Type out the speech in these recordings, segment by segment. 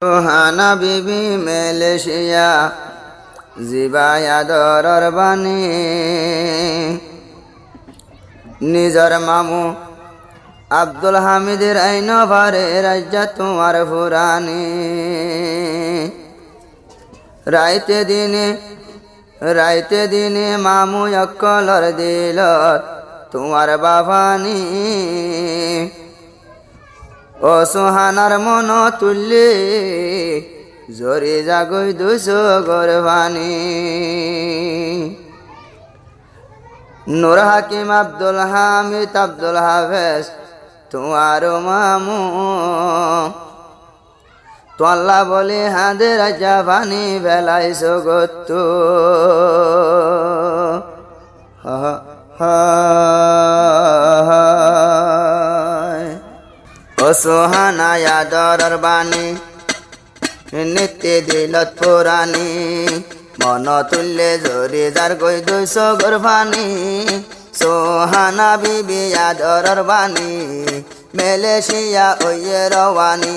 সুহানা বিবি Malaysia জিবায়া দরর বাণী নিজর মামু আব্দুল হামিদের আইন ভারে রাজ্য তোমার ফুরানি রাইতে দিনে মামু অকলর দিল তোমার বাবানি ও সুহানার মন তুল্লি জরি জাগই দুশো গরবানি নূর হাকিম আব্দুল হামিদ আব্দুল হাফেজ তোমার মামু তোল্লা বলে হাদের জাবানি বেলাই সগত্তু ও সুহানায়া দরর বাণী নিত্য দিলত পুরানি মন তুল্লে জরি যার গই দুইশো গরবানি সুহানা বিবিয়া দরর বাণী মালয়েশিয়া ওয়ে রওয়ানি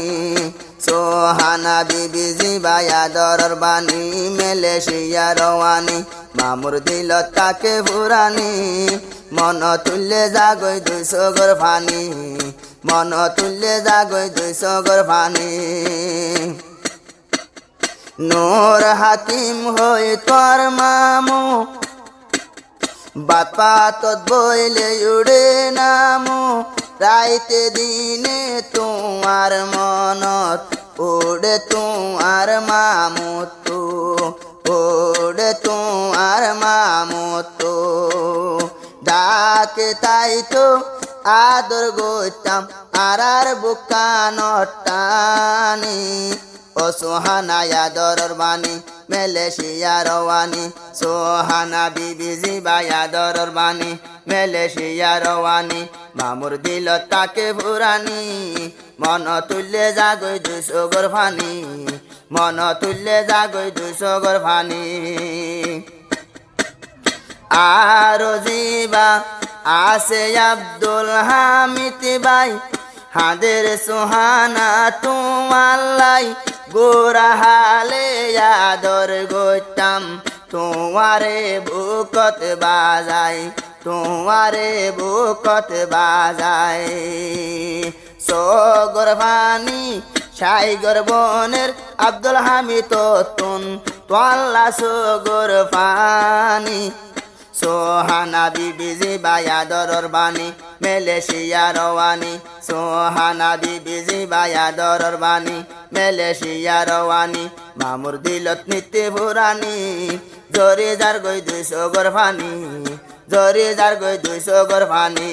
সুহানা বিবি জিবায়া দরর বাণী মালয়েশিয়া রওয়ানি মামুর দিল তাকে ফুরানি মন তুল্লে জাগই দুইশো গরবানি মন তুল্লে জাগই দুইশো গরবানি নূর হাকিম হই তোর মামু বাপা তো বইলে উড়ে নামু রাইতে দিনে তোমার মনত উড়ে তোমার মামু তো উড়ে তোমার মামু তো ডাকে তাই তো আদর গইতাম আর বুকানটানি ও সুহানায়া দরর বাণী মালয়েশিয়া রওয়ানি সুহানা বিবি জিবায়া দরর বাণী মালয়েশিয়া রওয়ানি মামুর দিল তাকে ফুরানি মন তুল্লে জাগই দুশো গরবানি মন তুল্লে জাগই দুশো গরবানি আর জিবা আসে আব্দুল হামিদ ভাই হাদের সুহানা তোমাল্লাই গোরা হালে আদর গইতাম তোমারে বুকত বাজাই তোমারে বুকত বাজাই সগরবানি সাইগর বনের আব্দুল হামিদ তুন তোল্লা সগরবানি সুহানা বিবি জিবায়া দরর বাণী মালয়েশিয়া রওয়ানি সুহানা বিবি জিবায়া দরর বাণী মালয়েশিয়া রওয়ানি মামুর দিলত নিত্য ফুরানি জরি যার গই দুইশো গরবানি জরি যার গই দুইশো গরবানি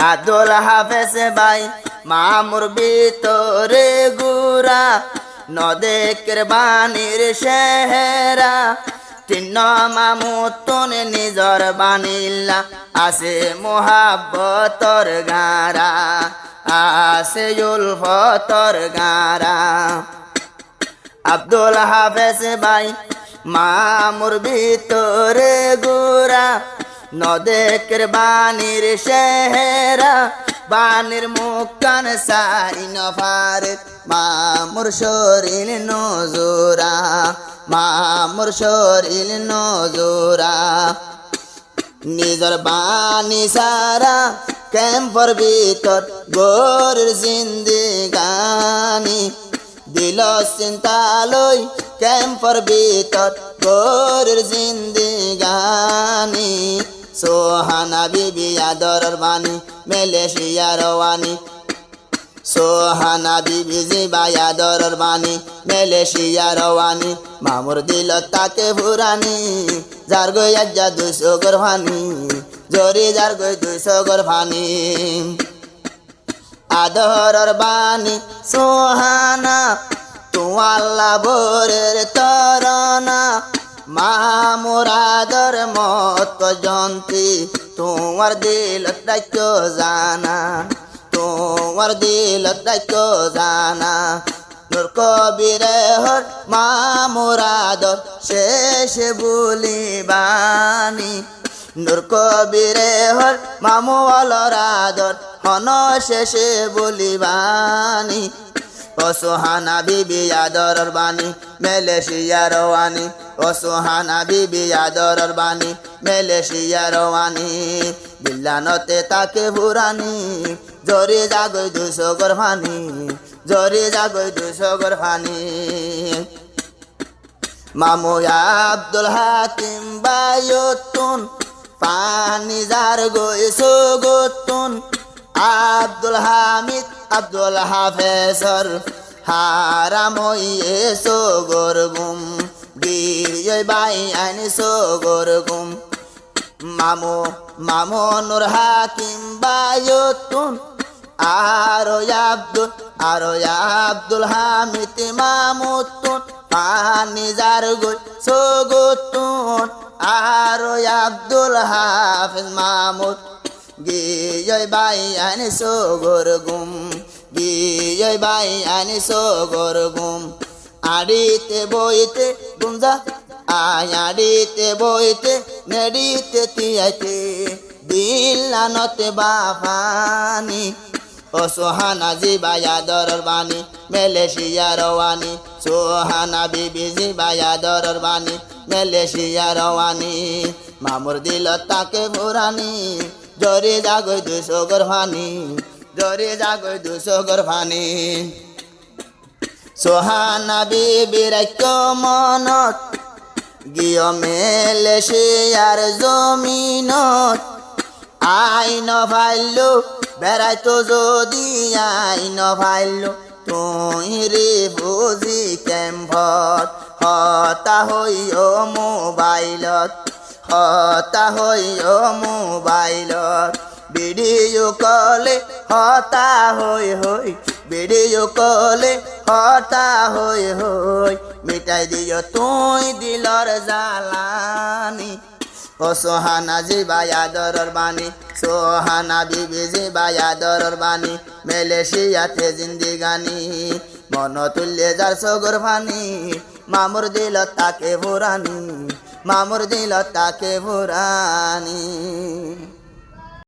আব্দুল হাফেজ ভাই মামুর ভিতরে গুরা নদেকের বাণীর সেহেরা তিন মামু তুন নিজর বানিল্লা আসে মোহাব্বতর গারা আসে উলফতর গারা আব্দুল হাফেজ ভাই মামুর ভিতরে গুরা নদেকের বাণীর সেহেরা বাণীর মুকান সারি নফারে মামুর শরীর নজুরা মামুর শরীর নজুরা নিজর বাণী সারা ক্যাম্পর ভিতর গোরের জিন্দিগানি দিল চিন্তালই ক্যাম্পর ভিতর গোরের জিন্দিগানি সুহানা বিবিয়া দরর বাণী মালয়েশিয়া রওয়ানি সুহানা বিবি জিবায়া দরর বাণী মালয়েশিয়া রওয়ানি মামুর দিল তাকে ফুরানি যার গই আজ্জা দুইশো গরবানি জরি যার গই দুইশো গরবানি আদরর বাণী সুহানা তোয়াল্লা বোরের তরনা মামুর আদর মত যন্ত্রী তোমার দিল দায়িত্ব জানা তোমার দিল দায়িত্ব জানা নূর কবিরে হর মামুর আদর শেষ বলিবানি নূর কবিরে হর মামু আলর আদর হন শেষে বলিবানি ও সুহানা বিবি আদরের বাণী মালয়েশিয়া রওয়ানি ও সুহানা বিবি আদরের বাণী মালয়েশিয়া রওয়ানি বিল্লানতে তাকে ফুরানি জরি জাগই 200 গর ফানি জরি জাগই 200 গর ফানি মামু আব্দুল হাকিম বায়তুন পানি যার গইছো গতুন আব্দুল হামিদ আব্দুল হাফেজর হারাম হইয়ে সোগর গুম গিয়ে বাই আনি সোগর গুম মামু নূর হাকিম বায়তুন আরো আব্দুল হামিদ মামুতুন পানি যার গইছো গতুন আরো আব্দুল হাফেজ মামুদ গিয়ে বাই আনি সোগর গুম গিয়ে বাই আনি সোগর গুম আড়িতে বইতে গুমজা আড়িতে বইতে নেড়িতে তিয়াইতে দিলানতে বাফানি ও সোহানা জিবাই আদরের বাণী মালয়েশিয়া রওয়ানি সোহানা বিবি জিবাই আদরের বাণী মালয়েশিয়া রওয়ানি মামুর দিল তাকে ফুরানি জরে জাগই 200 গর ফানি জরে জাগই 200 গর ফানি সোহানা বিবি রাখো মনত গিয়ে মালয়েশিয়ার জমিনত আইন ফাইলো বেড়াইতো যদি আইন ফাইলো তুই রে বুঝি ক্যাম্পত হতা হইও মোবাইলত হতা হইও মোবাইলত ভিডিও কলে হতা হই ভিডিও কলে হতা হই মিটাই দিও তুই দিলর জ্বালানি ও সোহানা জিবাই আদরের বাণী সোহানা বিবি জিবাই আদরের বাণী মালয়েশিয়াতে জিন্দিগানি মন তুল্যে যার সগর ফানি মামুর দিল তাকে ফুরানি মামুর দিল তাকে ফুরানি।